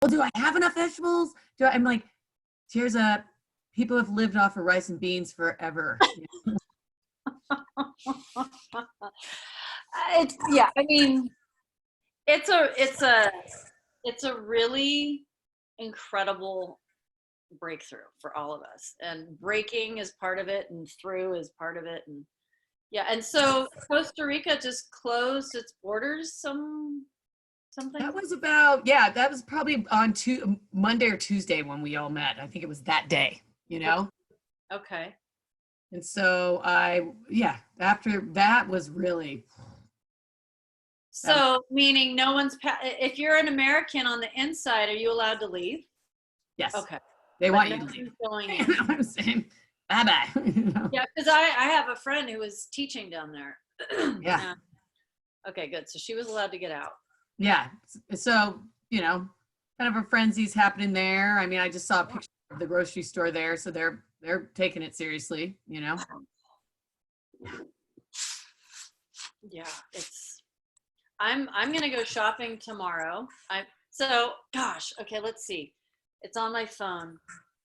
well, do I have enough vegetables? I'm like, cheers up. People have lived off of rice and beans forever. Yeah, I mean, it's a really incredible breakthrough for all of us, and breaking is part of it and through is part of it. And yeah, and so Costa Rica just closed its borders something. That was about, yeah, that was probably on Monday or Tuesday when we all met. I think it was that day, you know? Okay. And so yeah, after that was really. So meaning no one's, if you're an American on the inside, are you allowed to leave? Yes. Okay. They But want no you to leave. one's going You in. know what I'm saying? Bye-bye. You know? Yeah, because I have a friend who was teaching down there. Yeah. Okay, good. So she was allowed to get out. Yeah. So, kind of a frenzy's happening there. I mean, I just saw a picture of the grocery store there, so they're taking it seriously, Yeah, I'm gonna go shopping tomorrow. Gosh, okay, let's see. It's on my phone.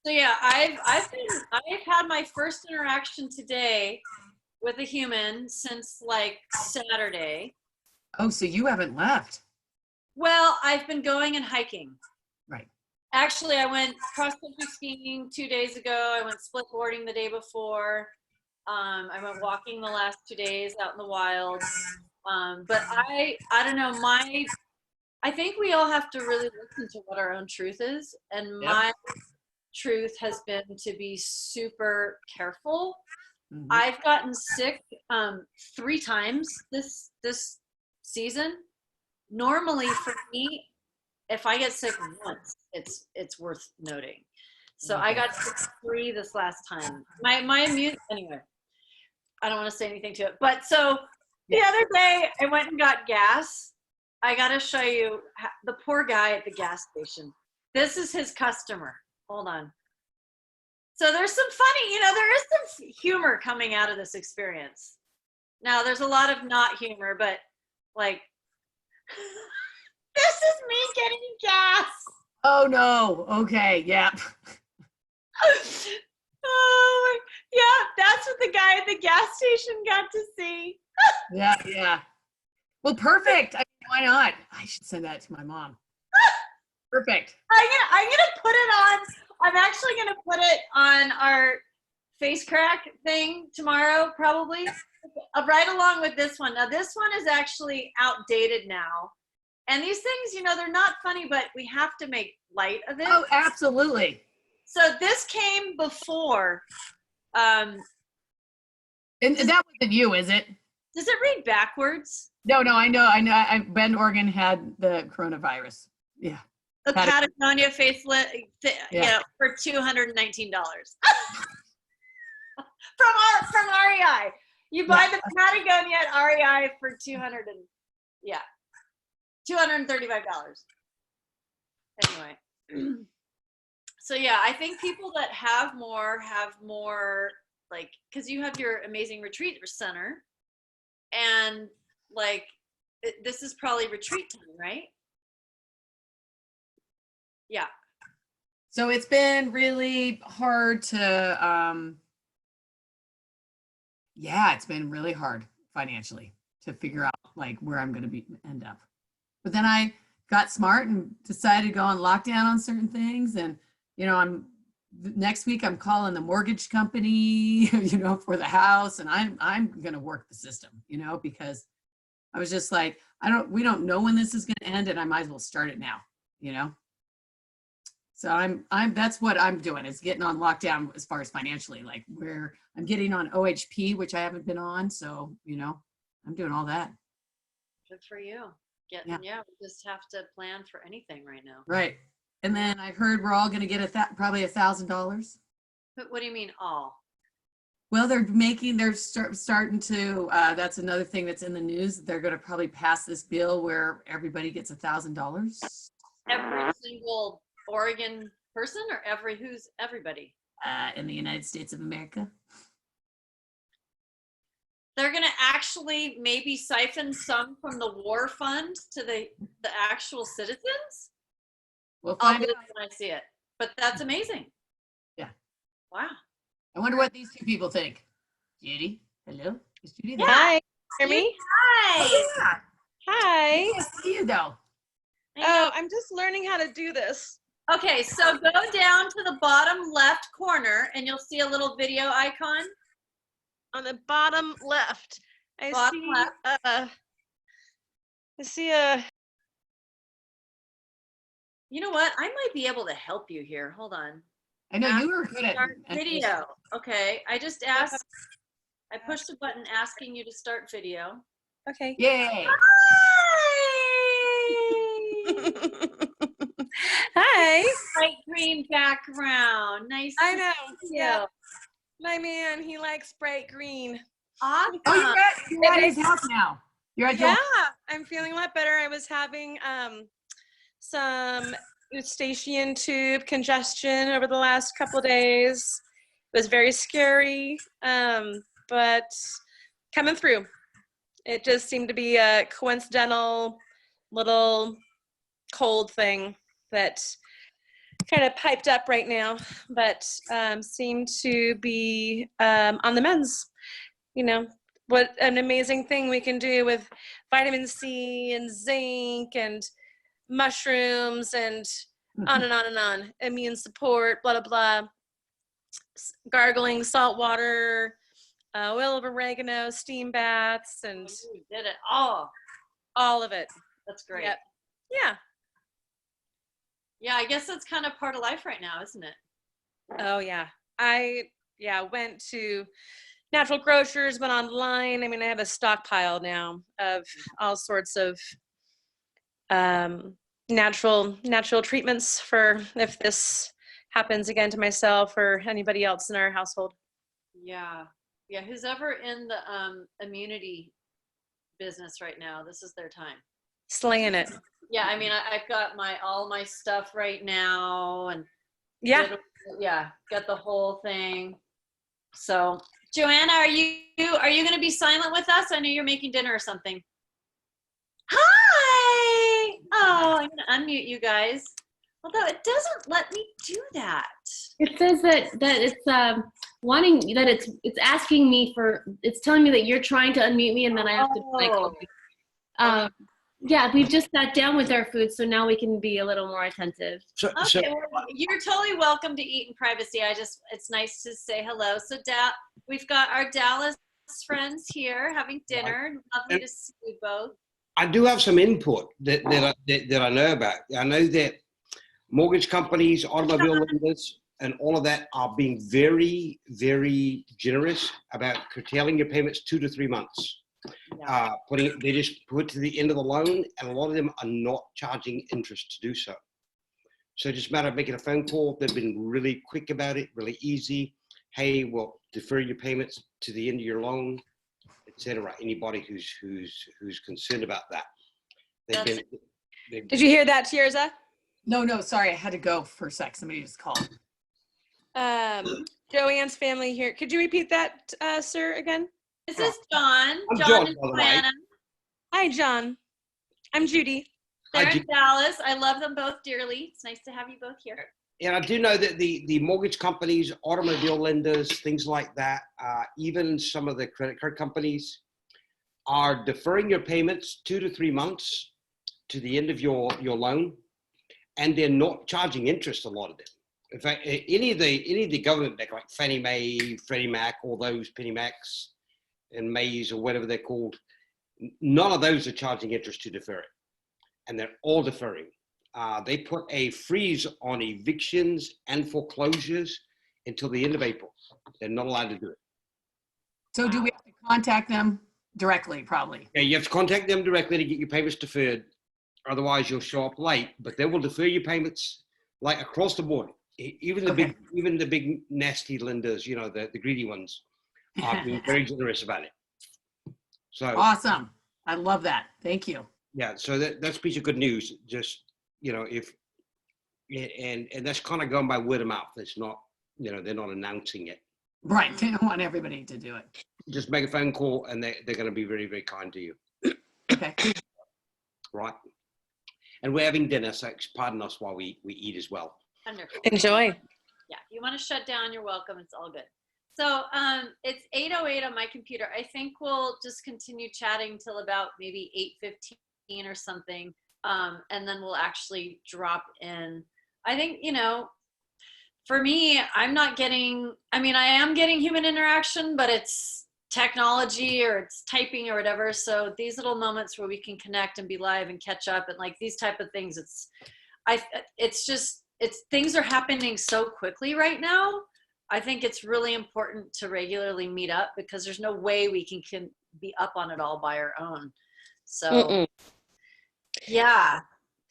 So yeah, I've had my first interaction today with a human since like Saturday. Oh, so you haven't left. Well, I've been going and hiking. Right. Actually, I went cross-country skiing 2 days ago. I went split boarding the day before. I went walking the last 2 days out in the wild. But I don't know. I think we all have to really listen to what our own truth is. And Yep. my truth has been to be super careful. Mhm. I've gotten sick 3 times this season. Normally for me, if I get sick once, it's worth noting. So I got sick 3 this last time. My immune, anyway, I don't want to say anything to it. But so the other day I went and got gas. I got to show you the poor guy at the gas station. This is his customer. Hold on. So there's some funny, there is some humor coming out of this experience. Now there's a lot of not humor, but like, this is me getting gas. Oh no. Okay. Yeah. Oh, yeah, that's what the guy at the gas station got to see. Yeah. Yeah. Well, perfect. Why not? I should send that to my mom. Perfect. I'm gonna put it on. I'm actually gonna put it on our face crack thing tomorrow, probably. Right along with this one. Now, this one is actually outdated now. And these things, they're not funny, but we have to make light of it. Oh, absolutely. So this came before. And that wasn't you, is it? Does it read backwards? No, I know. Bend, Oregon had the coronavirus. Yeah. The Patagonia facelift, for $219. from REI. You buy the Patagonia at REI for $235. Anyway. So yeah, I think people that have more like, because you have your amazing retreat center, and like this is probably retreat time, right? Yeah. So it's been really hard to it's been really hard financially to figure out like where I'm going to end up. But then I got smart and decided to go on lockdown on certain things. And, next week I'm calling the mortgage company, for the house. And I'm going to work the system, because I was just like, we don't know when this is going to end, and I might as well start it now, So that's what I'm doing, is getting on lockdown as far as financially, like where I'm getting on OHP, which I haven't been on. So, I'm doing all that. Good for you. We just have to plan for anything right now. Right. And then I've heard we're all going to get probably $1,000. But what do you mean all? Well, they're starting to, that's another thing that's in the news. They're going to probably pass this bill where everybody gets $1,000. Every single Oregon person, or who's everybody? In the United States of America. They're going to actually maybe siphon some from the war fund to the actual citizens? We'll I'll find do out. it when I see it. But that's amazing. Yeah. Wow. I wonder what these two people think. Judy, hello? Is Judy there? Yeah. Hi, hear me? Hi. Yeah. Hi. I can't see you though. I know. Oh, I'm just learning how to do this. Okay, so go down to the bottom left corner and you'll see a little video icon. On the bottom left, Bottom I see a. You know what? I might be able to help you here. Hold on. I know you were good at Start video. Okay, I just asked, I pushed a button asking you to start video. Okay. Yay. Hi. Light green background. Nice. I to know. see Yeah. you. My man, he likes bright green. Awesome. Oh, you're at his house now. You're at Yeah, Joel. I'm feeling a lot better. I was having some eustachian tube congestion over the last couple of days. It was very scary, but coming through. It just seemed to be a coincidental little cold thing that kind of piped up right now, but seemed to be on the mends. You know, what an amazing thing we can do with vitamin C and zinc and mushrooms and on and on and on. Immune support, blah, blah, blah. Gargling salt water, oil of oregano, steam baths, and You did it all. all of it. That's great. Yep. Yeah. Yeah, I guess that's kind of part of life right now, isn't it? Oh, yeah. I went to natural grocers, went online. I mean, I have a stockpile now of all sorts of natural treatments for if this happens again to myself or anybody else in our household. Yeah. Yeah. Who's ever in the immunity business right now, this is their time. Slaying it. Yeah, I mean, I've got all my stuff right now, and Yeah. got the whole thing. So, Joanna, are you going to be silent with us? I know you're making dinner or something. Hi. Oh, I'm going to unmute you guys. Although it doesn't let me do that. It says that it's wanting that it's asking me for, it's telling me that you're trying to unmute me and then I have to like Oh. yeah, we've just sat down with our food, so now we can be a little more attentive. Okay, well, you're totally welcome to eat in privacy. It's nice to say hello. So we've got our Dallas friends here having dinner. Lovely to see you both. I do have some input that I know about. I know that mortgage companies, automobile lenders, and all of that are being very, very generous about curtailing your payments 2 to 3 months. Yeah. They just put it to the end of the loan, and a lot of them are not charging interest to do so. So it's just a matter of making a phone call. They've been really quick about it, really easy. Hey, we'll defer your payments to the end of your loan, etc. Anybody who's concerned about that. Did you hear that, Tierza? No, sorry. I had to go for a sec. Somebody just called. Joanne's family here. Could you repeat that, sir, again? This is John. I'm John John, and by the way. Joanna. Hi, John. I'm Judy. They're Hi, in Dallas. I love them both dearly. It's nice to have you both here. And I do know that the mortgage companies, automobile lenders, things like that, even some of the credit card companies are deferring your payments 2 to 3 months to the end of your loan, and they're not charging interest, a lot of them. In fact, any of the government bank, like Fannie Mae, Freddie Mac, all those Penny Macs and Mays or whatever they're called, none of those are charging interest to defer it. And they're all deferring. They put a freeze on evictions and foreclosures until the end of April. They're not allowed to do it. So do we have to contact them directly, probably? Yeah, you have to contact them directly to get your payments deferred. Otherwise, you'll show up late. But they will defer your payments like across the board. Even the big nasty lenders, you know, the greedy ones, are being very generous about it. So Awesome. I love that. Thank you. yeah, so that's a piece of good news. Just, you know, and that's kind of going by word of mouth. It's not, you know, they're not announcing it. Right. They don't want everybody to do it. Just make a phone call and they're going to be very, very kind to you. Okay. Right. And we're having dinner, so pardon us while we eat as well. Wonderful. Enjoy. Yeah, if you want to shut down, you're welcome. It's all good. So it's 8:08 on my computer. I think we'll just continue chatting till about maybe 8:15 or something. And then we'll actually drop in. I think, for me, I am getting human interaction, but it's technology or it's typing or whatever. So these little moments where we can connect and be live and catch up and like these type of things, things are happening so quickly right now. I think it's really important to regularly meet up because there's no way we can be up on it all by our own. So, yeah.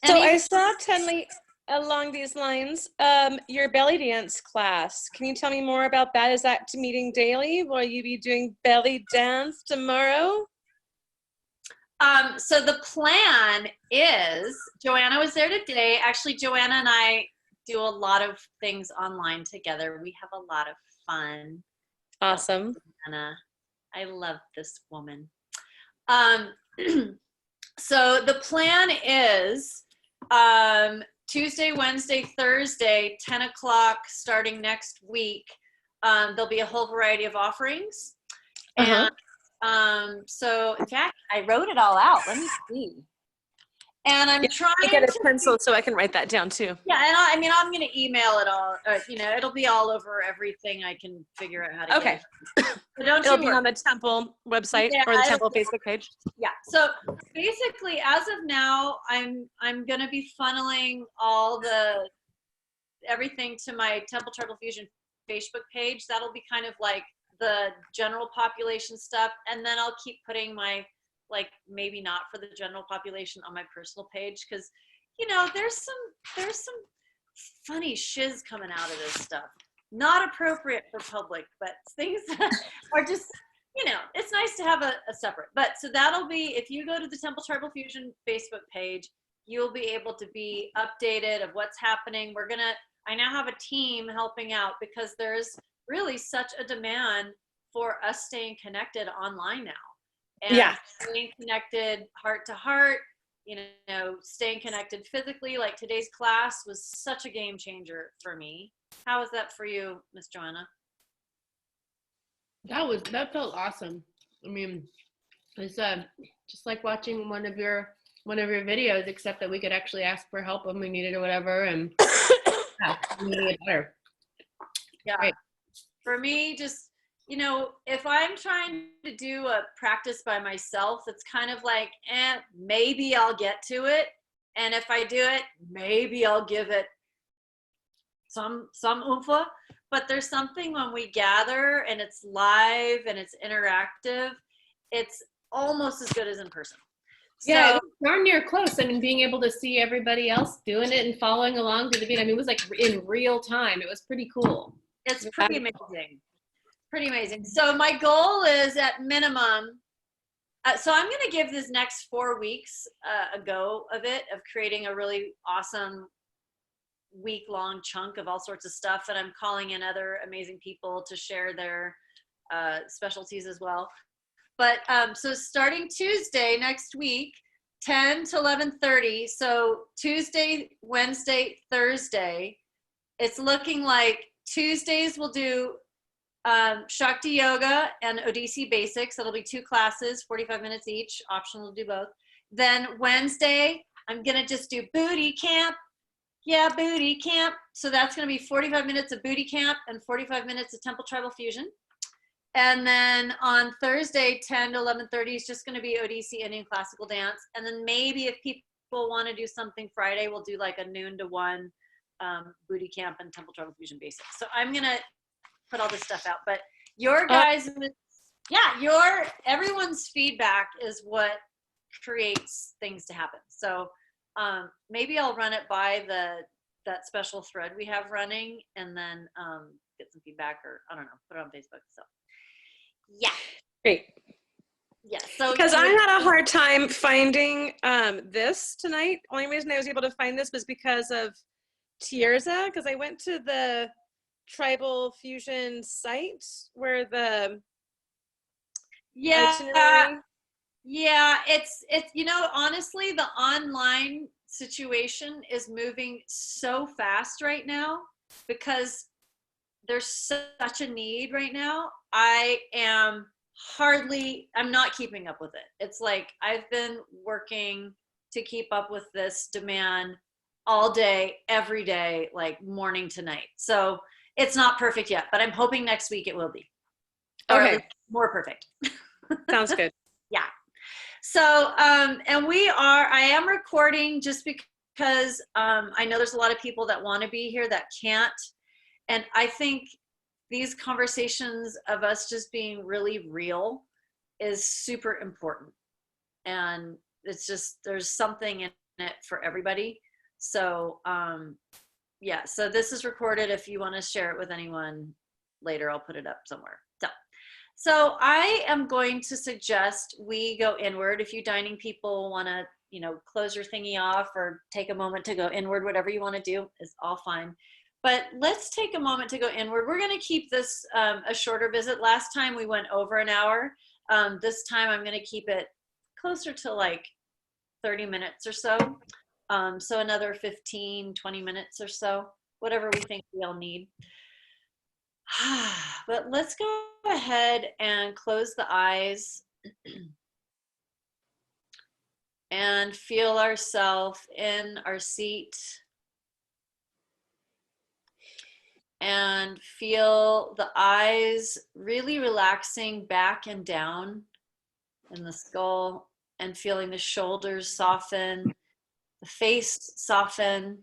So I saw, Tenley, along these lines, your belly dance class. Can you tell me more about that? Is that meeting daily? Will you be doing belly dance tomorrow? So the plan is, Joanna was there today. Actually, Joanna and I do a lot of things online together. We have a lot of fun. Awesome. Joanna, I love this woman. So the plan is Tuesday, Wednesday, Thursday, 10 o'clock starting next week. There'll be a whole variety of offerings. And so in fact, I wrote it all out. Let me see. And I'm trying to get a pencil so I can write that down too. Yeah, and I'm going to email it all. It'll be all over everything. I can figure out how to get it. So don't It'll be on the Temple website or the Temple Facebook page. Yeah. So basically, as of now, I'm going to be funneling everything to my Temple Tribal Fusion Facebook page. That'll be kind of like the general population stuff, and then I'll keep putting my maybe not for the general population on my personal page because there's some funny shiz coming out of this stuff, not appropriate for public, but things that are just it's nice to have a separate. But so that'll be, if you go to the Temple Tribal Fusion Facebook page, you'll be able to be updated of what's happening. I now have a team helping out because there's really such a demand for us staying connected online now. And staying connected heart to heart, staying connected physically. Like today's class was such a game changer for me. How was that for you, Miss Joanna? That felt awesome. I mean, it's just like watching one of your videos, except that we could actually ask for help when we needed or whatever, and we made it better. Yeah. Great. For me, just if I'm trying to do a practice by myself, it's kind of like, maybe I'll get to it. And if I do it, maybe I'll give it some oomph. But there's something when we gather and it's live and it's interactive, it's almost as good as in person. Yeah, it was darn near close. I mean, being able to see everybody else doing it and following along through the video, it was like in real time. It was pretty cool. It's pretty amazing. Pretty amazing. So my goal is at minimum, so I'm going to give this next 4 weeks a go of creating a really awesome week-long chunk of all sorts of stuff. And I'm calling in other amazing people to share their specialties as well. But so starting Tuesday next week, 10 to 11:30. So Tuesday, Wednesday, Thursday, it's looking like Tuesdays we'll do Shakti Yoga and Odissi Basics. It'll be 2 classes, 45 minutes each, optional to do both. Then Wednesday, I'm going to just do booty camp. Yeah, booty camp. So that's going to be 45 minutes of booty camp and 45 minutes of Temple Tribal Fusion. And then on Thursday, 10 to 11:30 is just going to be Odissi Indian classical dance. And then maybe if people want to do something Friday, we'll do like a noon to 1 booty camp and Temple Tribal Fusion Basics. So I'm going to put all this stuff out, but your guys, everyone's feedback is what creates things to happen. So maybe I'll run it by that special thread we have running, and then get some feedback, or I don't know, put it on Facebook. So yeah, great. Yeah, so because I had a hard time finding this tonight. Only reason I was able to find this was because of Tierza, because I went to the Tribal Fusion site where the itinerary. It's honestly, the online situation is moving so fast right now because there's such a need right now. I'm not keeping up with it. It's like I've been working to keep up with this demand all day, every day, like morning to night. So it's not perfect yet, but I'm hoping next week it will be. Or at Okay. least more perfect. Sounds good. Yeah. So, and I am recording just because I know there's a lot of people that want to be here that can't. And I think these conversations of us just being really real is super important. And it's just, there's something in it for everybody. So, yeah, so this is recorded. If you want to share it with anyone later, I'll put it up somewhere. So I am going to suggest we go inward. If you dining people want to, close your thingy off or take a moment to go inward, whatever you want to do is all fine. But let's take a moment to go inward. We're going to keep this a shorter visit. Last time we went over an hour. This time I'm going to keep it closer to like 30 minutes or so. So another 15, 20 minutes or so, whatever we think we all need. But let's go ahead and close the eyes and feel ourselves in our seat and feel the eyes really relaxing back and down in the skull and feeling the shoulders soften, the face soften,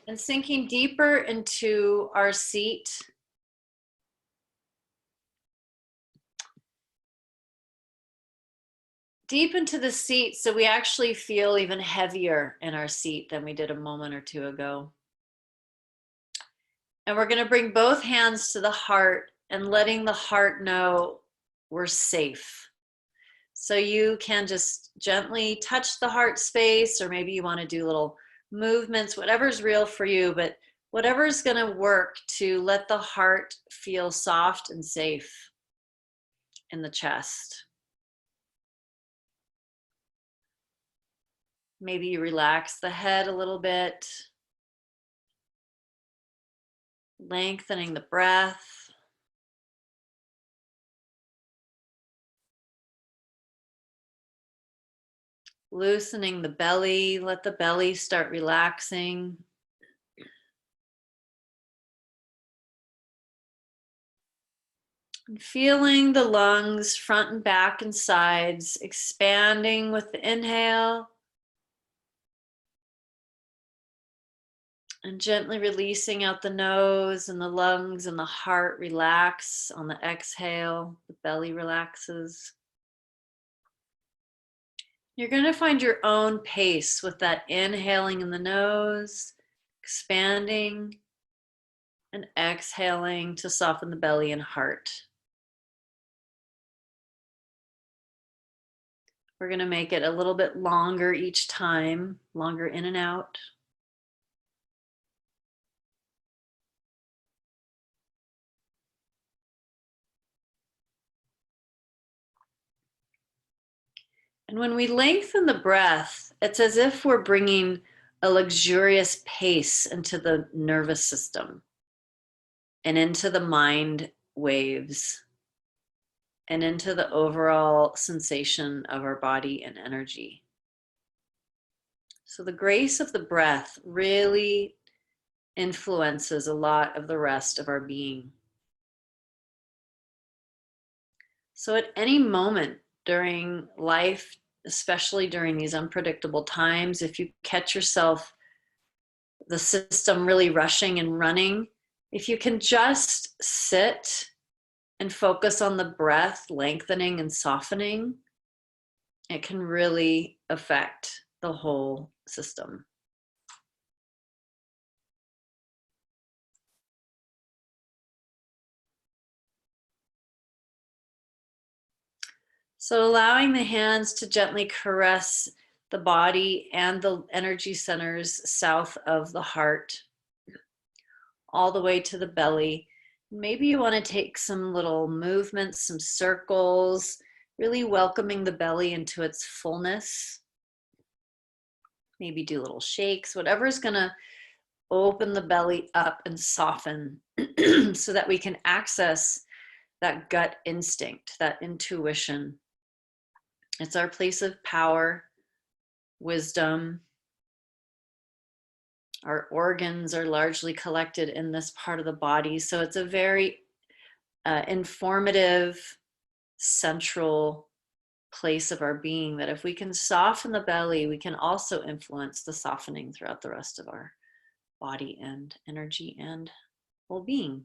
and sinking deeper into our seat. Deep into the seat so we actually feel even heavier in our seat than we did a moment or two ago. And we're going to bring both hands to the heart and letting the heart know we're safe. So you can just gently touch the heart space, or maybe you want to do little movements, whatever's real for you, but whatever's going to work to let the heart feel soft and safe in the chest. Maybe you relax the head a little bit, lengthening the breath. Loosening the belly, let the belly start relaxing. And feeling the lungs front and back and sides expanding with the inhale. And gently releasing out the nose, and the lungs and the heart relax on the exhale. The belly relaxes. You're going to find your own pace with that inhaling in the nose, expanding, and exhaling to soften the belly and heart. We're going to make it a little bit longer each time, longer in and out. And when we lengthen the breath, it's as if we're bringing a luxurious pace into the nervous system and into the mind waves and into the overall sensation of our body and energy. So the grace of the breath really influences a lot of the rest of our being. So at any moment during life, especially during these unpredictable times, if you catch yourself, the system really rushing and running, if you can just sit and focus on the breath lengthening and softening, it can really affect the whole system. So allowing the hands to gently caress the body and the energy centers south of the heart, all the way to the belly. Maybe you want to take some little movements, some circles, really welcoming the belly into its fullness. maybe do little shakes, whatever is going to open the belly up and soften so that we can access that gut instinct, that intuition. It's our place of power, wisdom. Our organs are largely collected in this part of the body. So it's a very informative, central place of our being that if we can soften the belly, we can also influence the softening throughout the rest of our body and energy and well-being.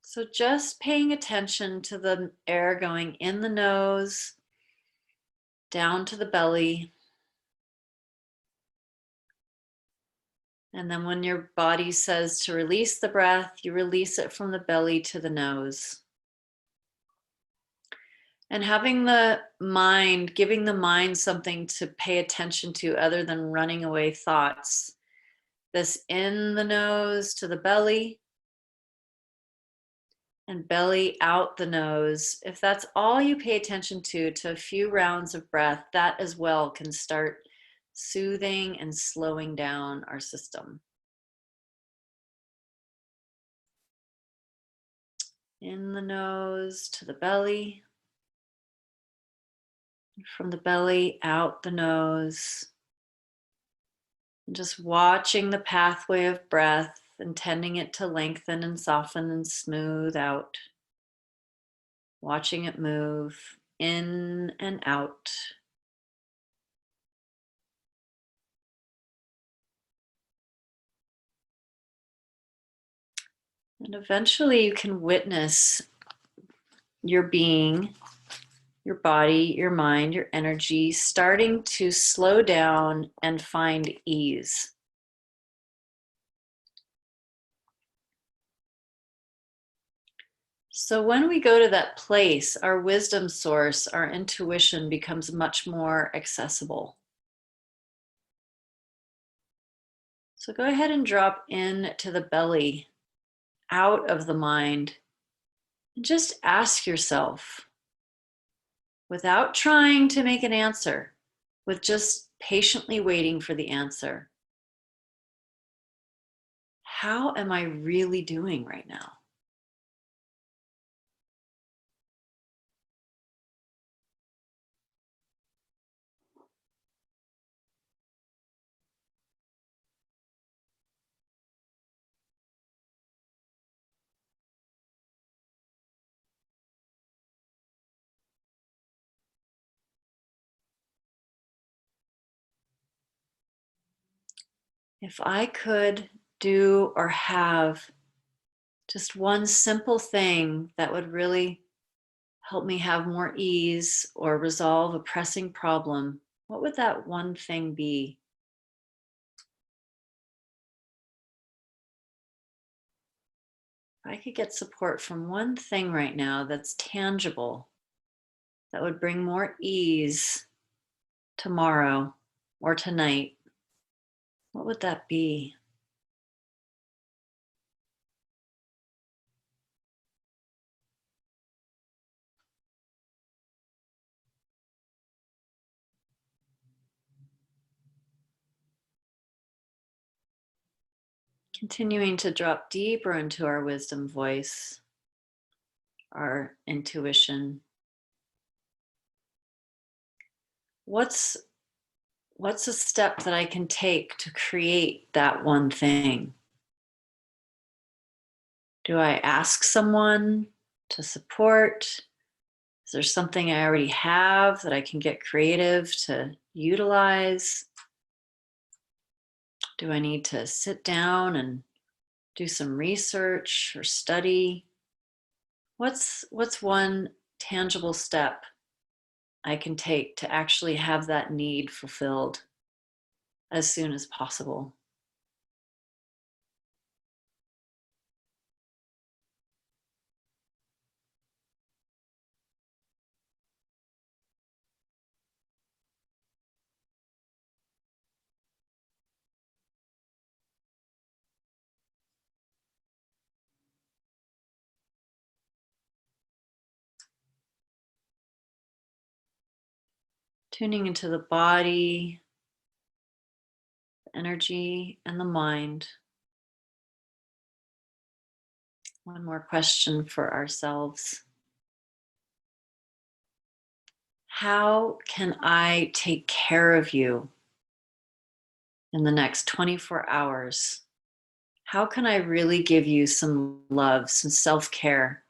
So just paying attention to the air going in the nose, down to the belly. And then when your body says to release the breath, you release it from the belly to the nose. And having the mind, giving the mind something to pay attention to other than running away thoughts. This in the nose to the belly and belly out the nose. If that's all you pay attention to a few rounds of breath, that as well can start soothing and slowing down our system. In the nose to the belly. From the belly out the nose. And just watching the pathway of breath, intending it to lengthen and soften and smooth out. Watching it move in and out. And eventually you can witness your being, your body, your mind, your energy starting to slow down and find ease. So when we go to that place, our wisdom source, our intuition becomes much more accessible. So go ahead and drop into the belly, out of the mind, and just ask yourself, without trying to make an answer, with just patiently waiting for the answer, how am I really doing right now? If I could do or have just one simple thing that would really help me have more ease or resolve a pressing problem, what would that one thing be? If I could get support from one thing right now that's tangible, that would bring more ease tomorrow or tonight, what would that be? Continuing to drop deeper into our wisdom voice, our intuition. What's a step that I can take to create that one thing? Do I ask someone to support? Is there something I already have that I can get creative to utilize? Do I need to sit down and do some research or study? What's one tangible step I can take to actually have that need fulfilled as soon as possible? Tuning into the body, the energy, and the mind. One more question for ourselves. How can I take care of you in the next 24 hours? How can I really give you some love, some self-care?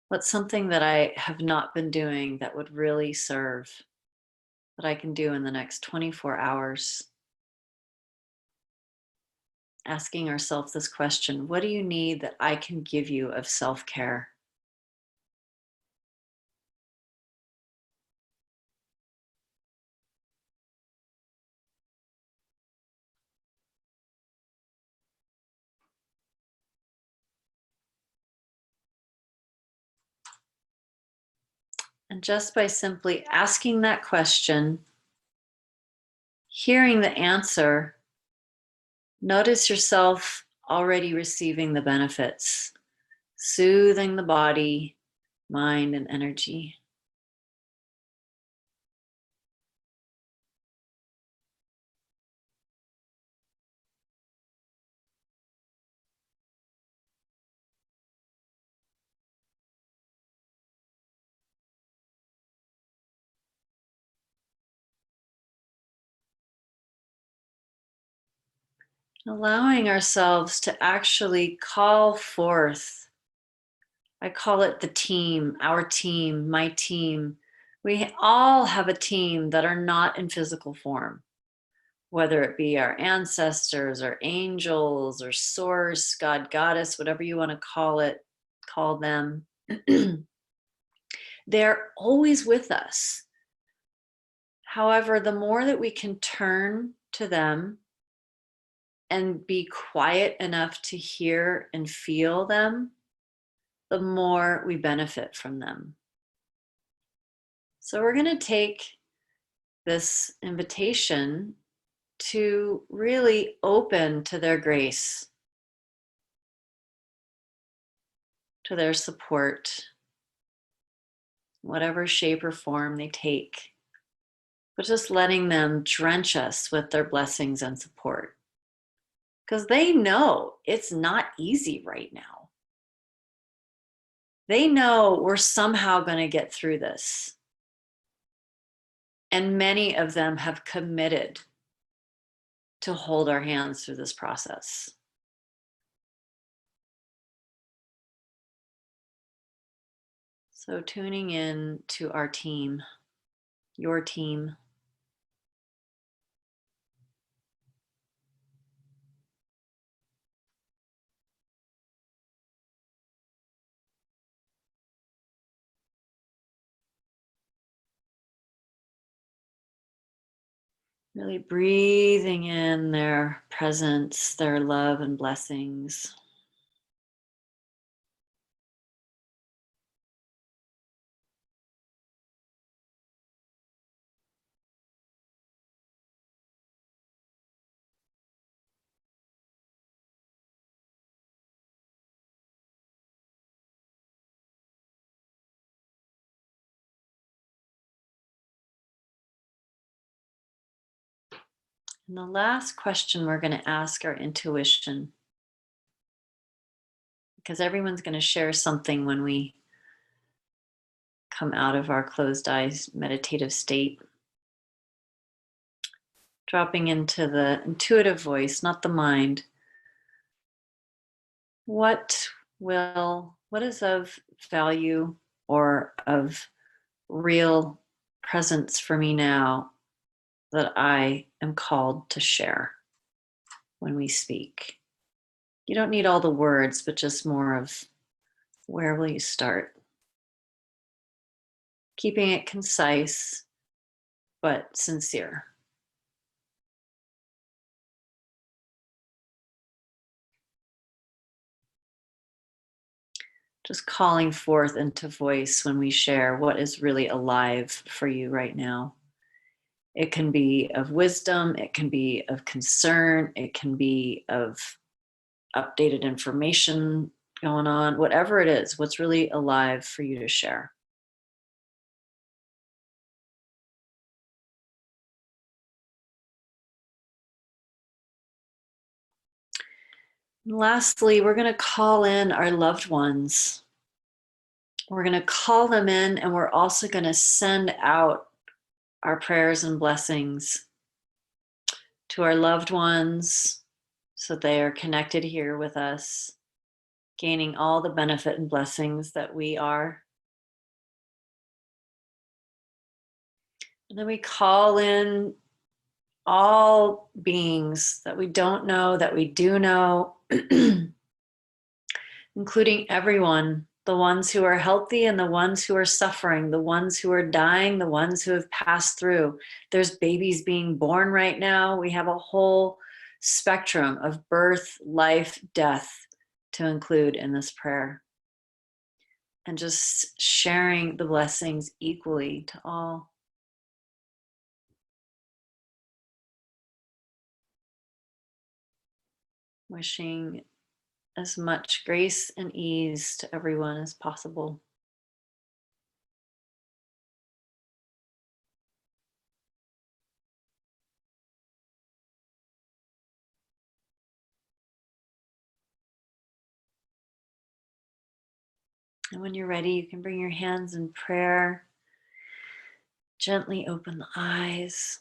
What's something that I have not been doing that would really serve, that I can do in the next 24 hours? Asking ourselves this question, what do you need that I can give you of self-care? And just by simply asking that question, hearing the answer, notice yourself already receiving the benefits, soothing the body, mind, and energy. Allowing ourselves to actually call forth. I call it the team, our team, my team. We all have a team that are not in physical form, whether it be our ancestors or angels or source, God, goddess, whatever you want to call it, call them. They're always with us. However, the more that we can turn to them and be quiet enough to hear and feel them, the more we benefit from them. So we're going to take this invitation to really open to their grace, to their support, whatever shape or form they take, but just letting them drench us with their blessings and support. Because they know it's not easy right now. They know we're somehow going to get through this. And many of them have committed to hold our hands through this process. So tuning in to our team, your team. Really breathing in their presence, their love and blessings. And the last question we're going to ask our intuition, because everyone's going to share something when we come out of our closed eyes meditative state. Dropping into the intuitive voice, not the mind. What is of value or of real presence for me now that I am called to share when we speak? You don't need all the words, but just more of where will you start? Keeping it concise, but sincere. Just calling forth into voice when we share what is really alive for you right now. It can be of wisdom, it can be of concern, it can be of updated information going on, whatever it is, what's really alive for you to share. Lastly, we're going to call in our loved ones. We're going to call them in, and we're also going to send out our prayers and blessings to our loved ones so they are connected here with us, gaining all the benefit and blessings that we are. And then we call in all beings that we don't know, that we do know, including everyone, the ones who are healthy and the ones who are suffering, the ones who are dying, the ones who have passed through. There's babies being born right now. We have a whole spectrum of birth, life, death to include in this prayer. And just sharing the blessings equally to all. Wishing as much grace and ease to everyone as possible. And when you're ready, you can bring your hands in prayer. Gently open the eyes.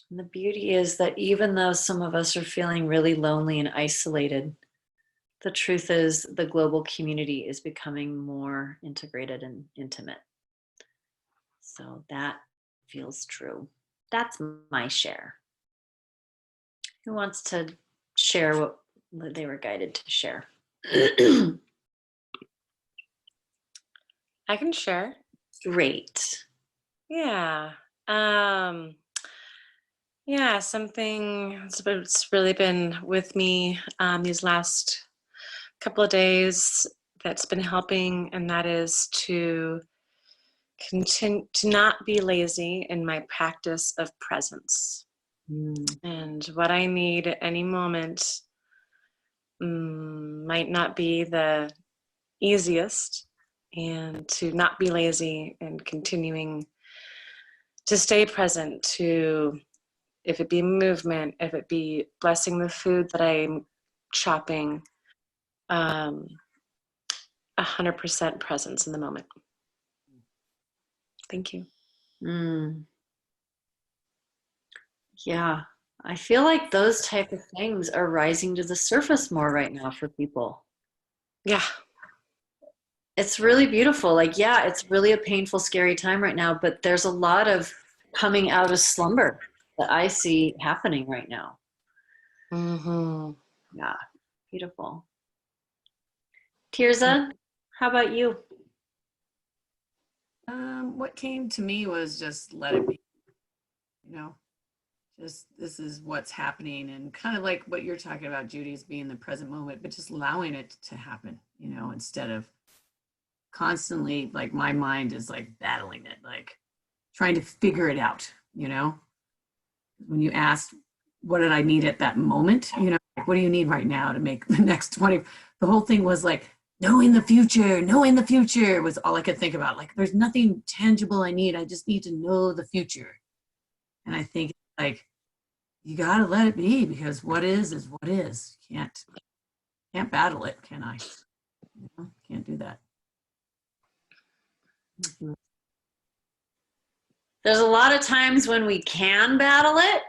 And the beauty is that even though some of us are feeling really lonely and isolated, the truth is the global community is becoming more integrated and intimate. So that feels true. That's my share. Who wants to share what they were guided to share? I can share. Great. Yeah. Yeah, something that's really been with me these last couple of days that's been helping, and that is to continue to not be lazy in my practice of presence. And what I need at any moment might not be the easiest, and to not be lazy and continuing to stay present, to if it be movement, if it be blessing the food that I'm chopping, 100% presence in the moment. Thank you. Yeah, I feel like those type of things are rising to the surface more right now for people. Yeah. It's really beautiful. Like, yeah, it's really a painful, scary time right now, but there's a lot of coming out of slumber that I see happening right now. Mm-hmm. Yeah, beautiful. Tirza, how about you? What came to me was just let it be, you know, just this is what's happening, and kind of like what you're talking about, Judy, is being the present moment, but just allowing it to happen, you know, instead of constantly, like, my mind is like battling it, like trying to figure it out, you know. When you asked what did I need at that moment, you know, like, what do you need right now to make the next 20, the whole thing was like knowing the future was all I could think about. Like, there's nothing tangible I need, I just need to know the future. And I think, like, you got to let it be, because what is what is. Can't battle it, can I? You know, can't do that. There's a lot of times when we can battle it.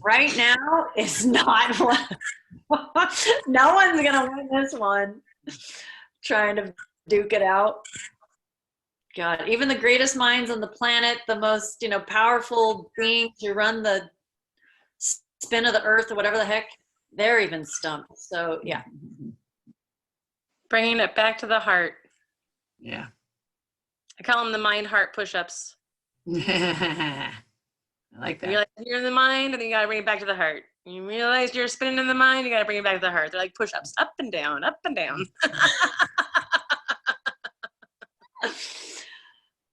Right now, it's not what. No one's gonna win this one. Trying to duke it out. God, even the greatest minds on the planet, the most, you know, powerful beings who run the spin of the earth or whatever the heck, they're even stumped. So yeah. Bringing it back to the heart. Yeah. I call them the mind heart push-ups. I like You that. realize you're in the mind, and then you gotta bring it back to the heart. You realize you're spinning in the mind, you gotta bring it back to the heart. They're like push-ups, up and down, up and down.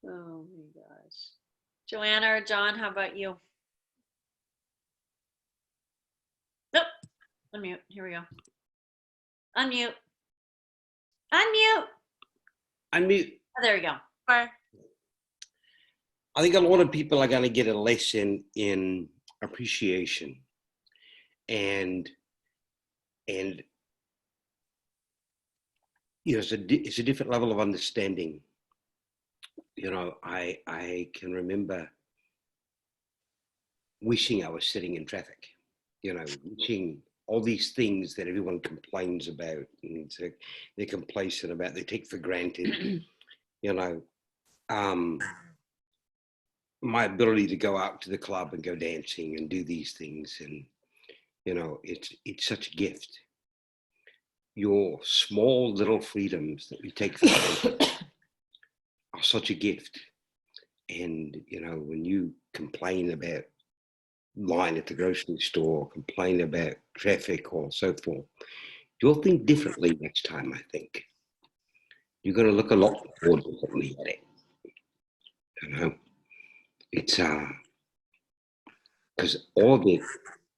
Oh my gosh. Joanna or John, how about you? Nope. Unmute. Here we go. Unmute. Unmute. Unmute. Oh, there we go. Bye. I think a lot of people are going to get a lesson in appreciation and you know, it's a different level of understanding. You know, I can remember wishing I was sitting in traffic, you know, wishing all these things that everyone complains about and they're complacent about, they take for granted, you know, my ability to go out to the club and go dancing and do these things. And, you know, it's such a gift. Your small little freedoms that we take for granted are such a gift. And, you know, when you complain about line at the grocery store, complain about traffic or so forth, you'll think differently next time, I think. You're going to look a lot more differently at it. You know, it's because all of it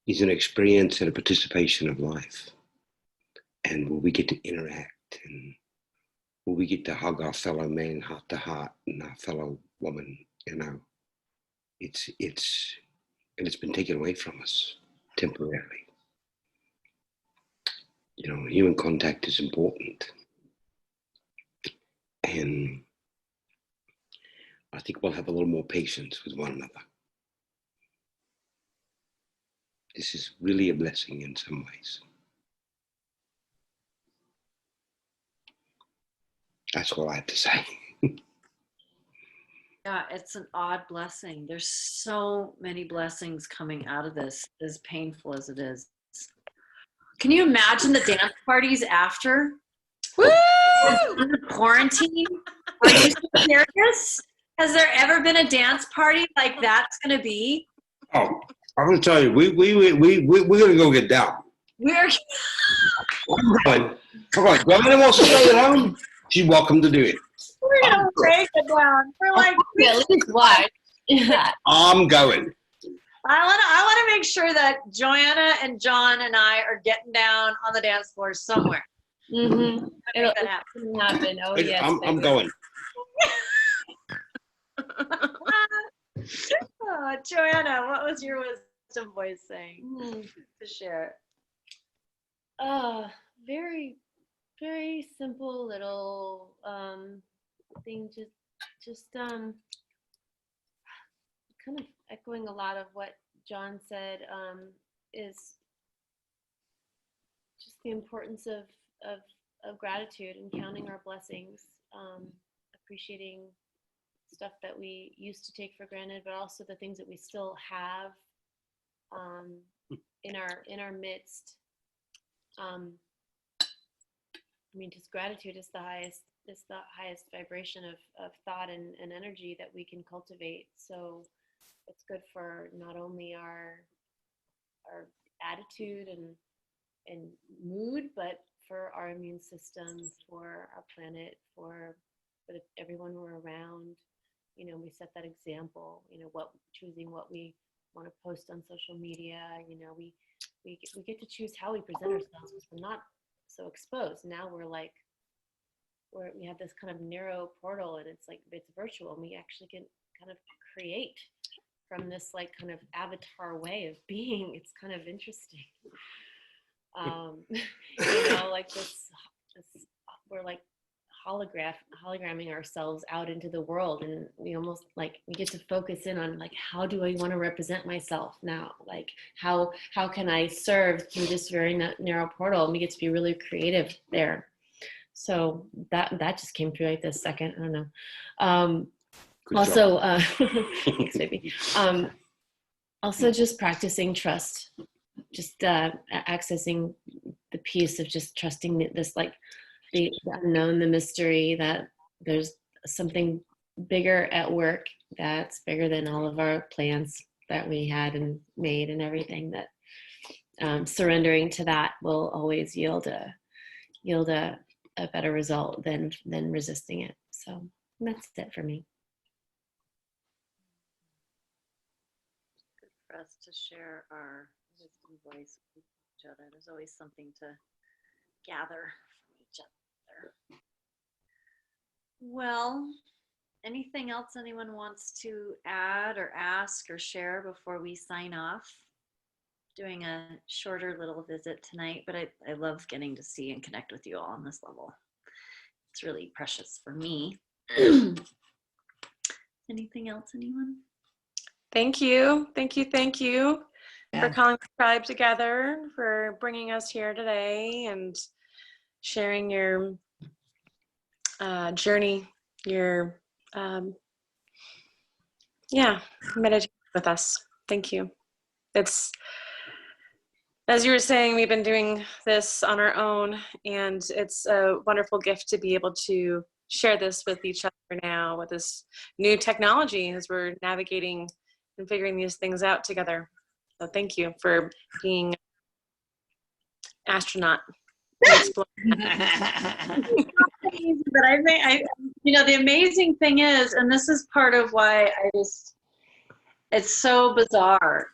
is an experience and a participation of life. And will we get to interact, and will we get to hug our fellow man heart to heart and our fellow woman, you know, and it's been taken away from us temporarily. You know, human contact is important. And I think we'll have a little more patience with one another. This is really a blessing in some ways. That's all I have to say. Yeah, it's an odd blessing. There's so many blessings coming out of this, as painful as it is. Can you imagine the dance parties after? Woo! Under quarantine? Are you serious? Has there ever been a dance party like that's going to be? Oh, I'm going to tell you, we're going to go get down. We're I'm going. Come on, governor wants to stay at home. She's welcome to do it. gonna break it down. We're like, At least watch. Yeah. I'm going. I want to make sure that Joanna and John and I are getting down on the dance floor somewhere. Mm-hmm. Make that happen. It'll happen. Oh yes. I'm baby. going. Oh, Joanna, what was your wisdom voice saying Mm. to share? Very, very simple little thing. Just kind of echoing a lot of what John said. Is just the importance of gratitude and counting our blessings, appreciating stuff that we used to take for granted, but also the things that we still have in our midst. I mean, just gratitude is the highest vibration of thought and energy that we can cultivate. So it's good for not only our attitude and mood, but for our immune system, for our planet, for everyone we're around. You know, we set that example. You know, choosing what we want to post on social media. You know, we get to choose how we present ourselves because we're not so exposed. Now we have this kind of narrow portal, and it's virtual, and we actually can kind of create from this like kind of avatar way of being. It's kind of interesting. You know, like this we're like hologramming ourselves out into the world, and we almost like we get to focus in on like, how do I want to represent myself now? Like how can I serve through this very narrow portal? And we get to be really creative there. So that just came through like this second. I don't know. Also, thanks, baby. Also just practicing trust, just accessing the piece of just trusting this, like the unknown, the mystery, that there's something bigger at work that's bigger than all of our plans that we had and made and everything. That surrendering to that will always yield a better result than resisting it. So that's it for me. Good for us to share our wisdom voice with each other. There's always something to gather from each other. Well, anything else anyone wants to add or ask or share before we sign off? Doing a shorter little visit tonight, but I love getting to see and connect with you all on this level. It's really precious for me. Anything else, anyone? Thank you. Thank you. Thank you for Yeah. calling the tribe together, for bringing us here today and sharing your journey, your meditation with us. Thank you. It's, as you were saying, we've been doing this on our own, and it's a wonderful gift to be able to share this with each other now with this new technology as we're navigating and figuring these things out together. So thank you for being astronaut. But the amazing thing is, and this is part of why it's so bizarre.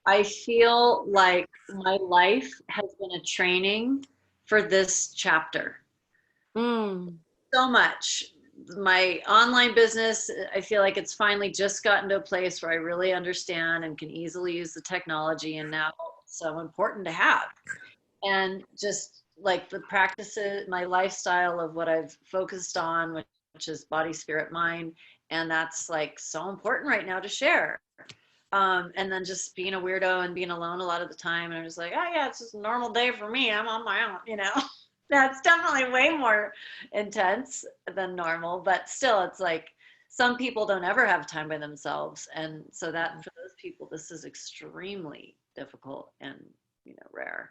I feel like my life has been a training for this chapter. So much. My online business, I feel like it's finally just gotten to a place where I really understand and can easily use the technology, and now it's so important to have. And just like the practices, my lifestyle of what I've focused on, which is body, spirit, mind, and that's like so important right now to share. And then just being a weirdo and being alone a lot of the time, and I'm just like, oh yeah, it's just a normal day for me. I'm on my own, you know. That's definitely way more intense than normal, but still, it's like some people don't ever have time by themselves, and so that for those people, this is extremely difficult and rare.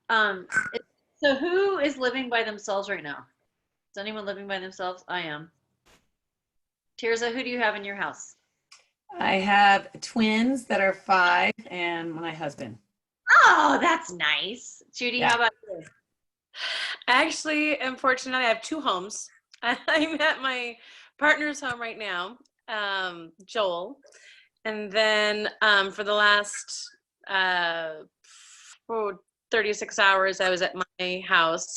So who is living by themselves right now? Is anyone living by themselves? I am. Tirza, who do you have in your house? I have twins that are 5 and my husband. Oh, that's nice. Judy, Yeah. how about you? Actually, unfortunately, I have 2 homes. I'm at my partner's home right now, Joel. And then for the last 36 hours, I was at my house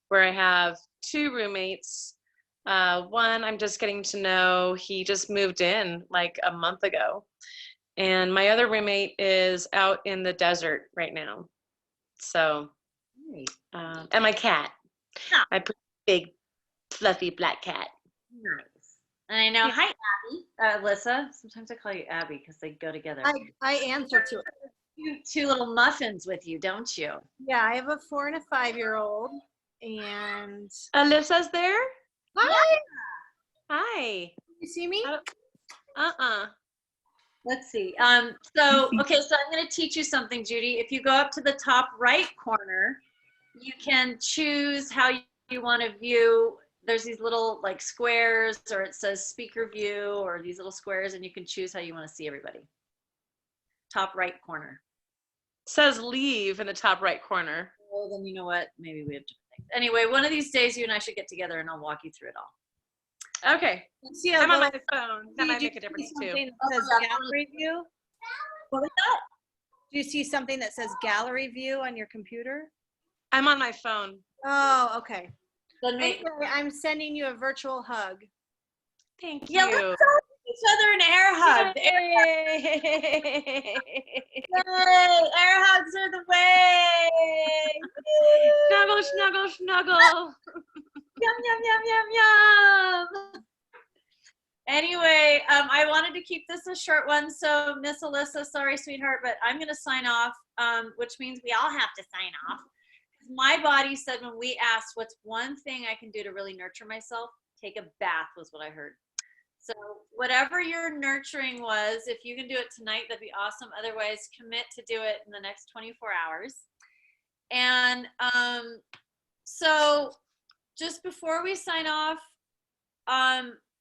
where I have 2 roommates. One I'm just getting to know. He just moved in like a month ago. And my other roommate is out in the desert right now. So, and my cat. Ah. My pretty big, fluffy black cat. Nice. And I know, Yeah. hi, Abby. Alyssa. Sometimes I call you Abby because they go together. I answer to it. You have 2 little muffins with you, don't you? Yeah, I have a 4 and a 5-year-old, and Alyssa's there? hi. Hi. You see me? Let's see. So I'm going to teach you something, Judy. If you go up to the top right corner, you can choose how you want to view. There's these little like squares, or it says speaker view, or these little squares, and you can choose how you want to see everybody. Top right corner. Says leave in the top right corner. Well, then you know what? Maybe we have to. Anyway, one of these days you and I should get togetger and I'll walk you through it all. Okay. See I'm on my phone. That might do make a you difference see too. something that says gallery view? What was that? Do you see something that says gallery view on your computer? I'm on my phone. Oh, okay. Then Anyway, I'm sending you a virtual hug. Thank yeah, you. let's go give each other an air hug. Yay. Yay! Air hugs are the way. Snuggle, snuggle, snuggle. Yum, yum, yum, yum, yum. Anyway, I wanted to keep this a short one. So Miss Alyssa, sorry, sweetheart, but I'm going to sign off, which means we all have to sign off. My body said when we asked what's one thing I can do to really nurture myself, take a bath was what I heard. So whatever your nurturing was, if you can do it tonight, that'd be awesome. Otherwise, commit to do it in the next 24 hours. And so just before we sign off,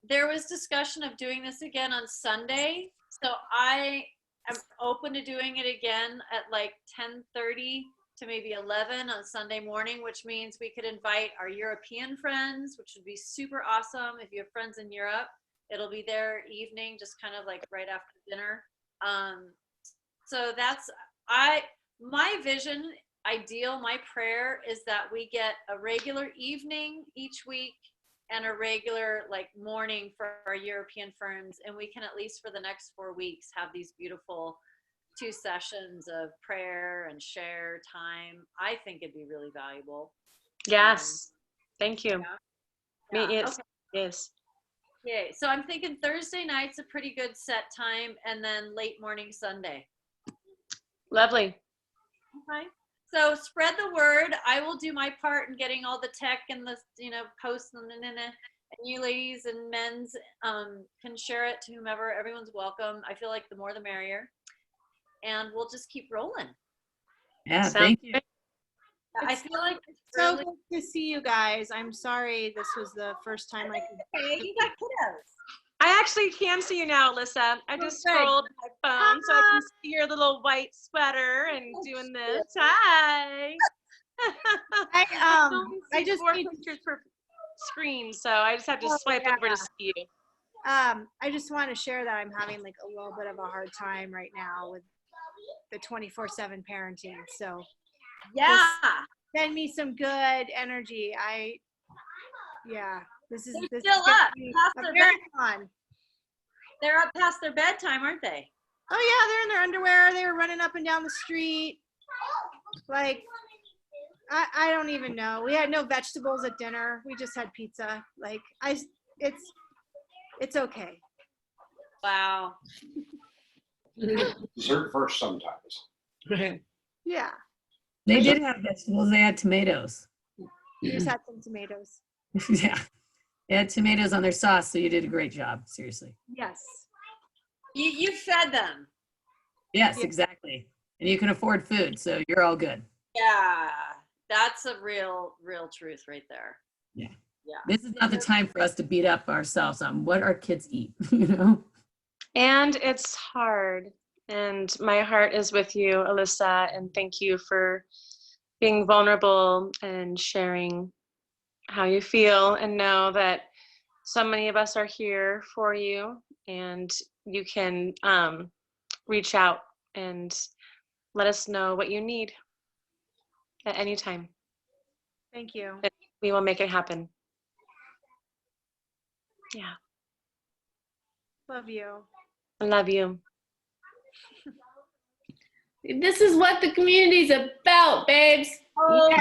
there was discussion of doing this again on Sunday. So I am open to doing it again at like 10:30 to maybe 11 on Sunday morning, which means we could invite our European friends, which would be super awesome. If you have friends in Europe, it'll be their evening, just kind of like right after dinner. So that's my vision ideal, my prayer is that we get a regular evening each week and a regular like morning for our European firms, and we can at least for the next 4 weeks have these beautiful 2 sessions of prayer and share time. I think it'd be really valuable. Yes. Thank you. Yeah. Me, yes. Okay. Yes. Yay. So I'm thinking Thursday night's a pretty good set time, and then late morning Sunday. Lovely. Okay. So spread the word. I will do my part in getting all the tech and the, posts and you ladies and men's can share it to whomever. Everyone's welcome. I feel like the more the merrier. And we'll just keep rolling. Yeah, Sounds thank you. I feel like it's So really good to see you guys. I'm sorry this was the first time I could. okay. You got kiddos. I actually can see you now, Alyssa. I just good. scrolled my phone so I can see your little white sweater and doing this. Hi. I just four need, pictures per screen, so I just have to Oh, swipe over yeah. to see you. I just want to share that I'm having like a little bit of a hard time right now with the 24/7 parenting. So Yeah. send me some good energy. This is They're this still is gonna up be past a their marathon. They're up past their bedtime, aren't they? Oh yeah, they're in their underwear. They were running up and down the street. Like, I don't even know. We had no vegetables at dinner. We just had pizza. Like, it's okay. Wow. Dessert first sometimes. Yeah, They did have vegetables. They had tomatoes. we just had some tomatoes. Yeah. They had tomatoes on their sauce, so you did a great job. Seriously. Yes. You fed them. Yes, Yeah. exactly. And you can afford food, so you're all good. Yeah. That's a real truth right there. Yeah. Yeah. This is not the time for us to beat up ourselves on what our kids eat, you know? And it's hard. And my heart is with you, Alyssa, and thank you for being vulnerable and sharing how you feel, and know that so many of us are here for you, and you can reach out and let us know what you need at any time. Thank you. We will make it happen. Yeah, Love you. I love you. This is what the community's about, babes. Totally.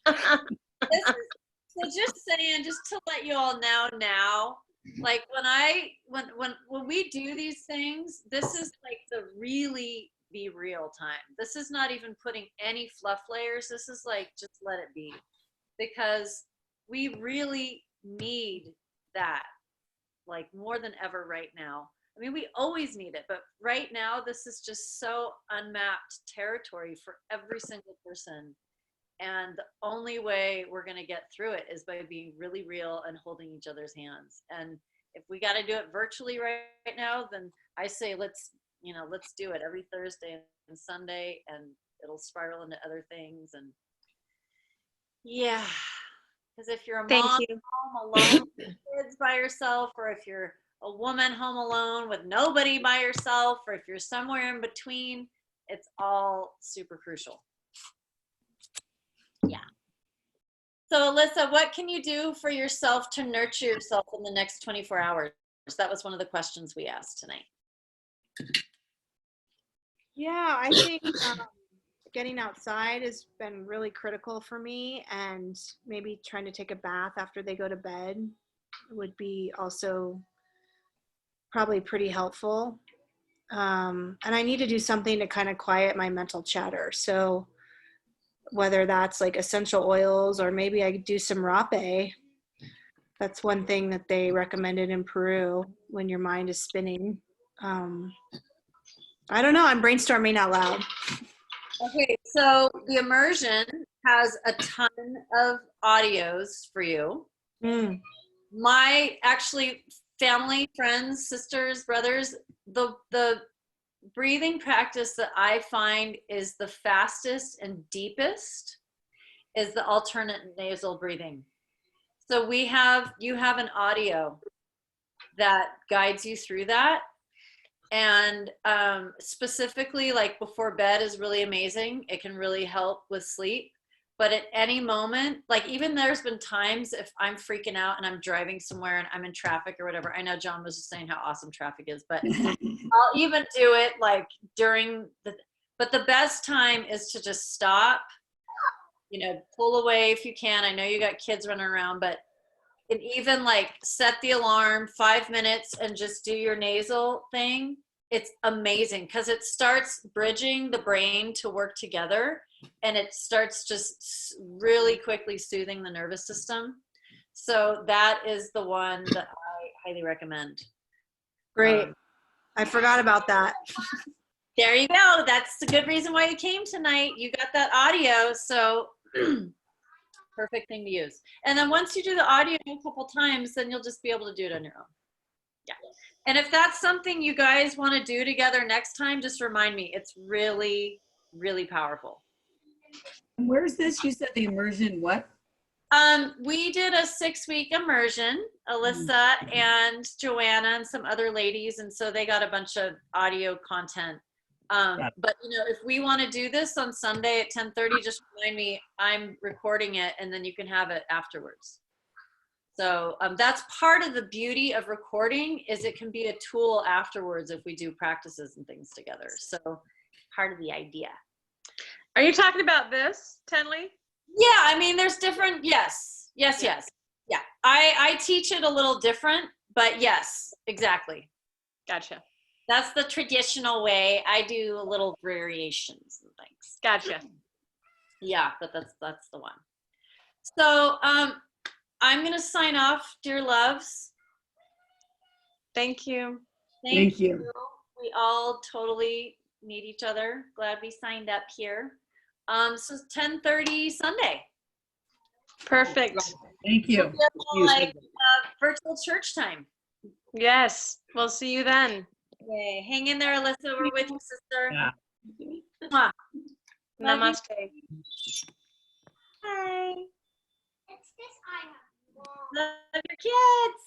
So just saying, just to let you all know now, like when we do these things, this is like the really be real time. This is not even putting any fluff layers. This is like, just let it be, because we really need that, like more than ever right now. I mean, we always need it, but right now this is just so unmapped territory for every single person. And the only way we're going to get through it is by being really real and holding each other's hands. And if we got to do it virtually right now, then I say let's do it every Thursday and Sunday, and it'll spiral into other things. And yeah, because if you're a Thank mom you. home alone with kids by yourself, or if you're a woman home alone with nobody by yourself, or if you're somewhere in between, it's all super crucial. Yeah. So Alyssa, what can you do for yourself to nurture yourself in the next 24 hours? That was one of the questions we asked tonight. Yeah, I think getting outside has been really critical for me, and maybe trying to take a bath after they go to bed would be also probably pretty helpful. And I need to do something to kind of quiet my mental chatter. So whether that's like essential oils, or maybe I could do some rape. That's one thing that they recommended in Peru when your mind is spinning. I don't know. I'm brainstorming out loud. Okay, so the immersion has a ton of audios for you. Mm. My actually family, friends, sisters, brothers, the breathing practice that I find is the fastest and deepest is the alternate nasal breathing. So you have an audio that guides you through that. And specifically, like before bed is really amazing. It can really help with sleep. But at any moment, like even there's been times if I'm freaking out and I'm driving somewhere and I'm in traffic or whatever. I know John was just saying how awesome traffic is, but I'll even do it like during but the best time is to just stop, pull away if you can. I know you got kids running around, but and even like set the alarm 5 minutes and just do your nasal thing. It's amazing because it starts bridging the brain to work together, and it starts just really quickly soothing the nervous system. So that is the one that I highly recommend. Great. I forgot about that. There you go. That's the good reason why you came tonight. You got that audio, so perfect thing to use. And then once you do the audio a couple times, then you'll just be able to do it on your own. Yeah. And if that's something you guys want to do together next time, just remind me. It's really, really powerful. Where's this? You said the immersion what? We did a 6-week immersion, Alyssa and Joanna and some other ladies, and so they got a bunch of audio content. But if we want to do this on Sunday at 10:30, just remind me. I'm recording it, and then you can have it afterwards. So that's part of the beauty of recording, is it can be a tool afterwards if we do practices and things together. So part of the idea. Are you talking about this, Tenley? Yeah, I mean, there's different, yes. Yeah. I teach it a little different, but yes, exactly. Gotcha. That's the traditional way. I do a little variations and things. Gotcha. Yeah, but that's the one. So I'm going to sign off, dear loves. Thank you. Thank you. We all totally need each other. Glad we signed up here. So 10:30 Sunday. Perfect. Thank you. Like virtual church time. Yes. We'll see you then. Yay. Hang in there, Alyssa. We're with you, sister. Yeah. Mwah. Namaste. Hi. Love your kids.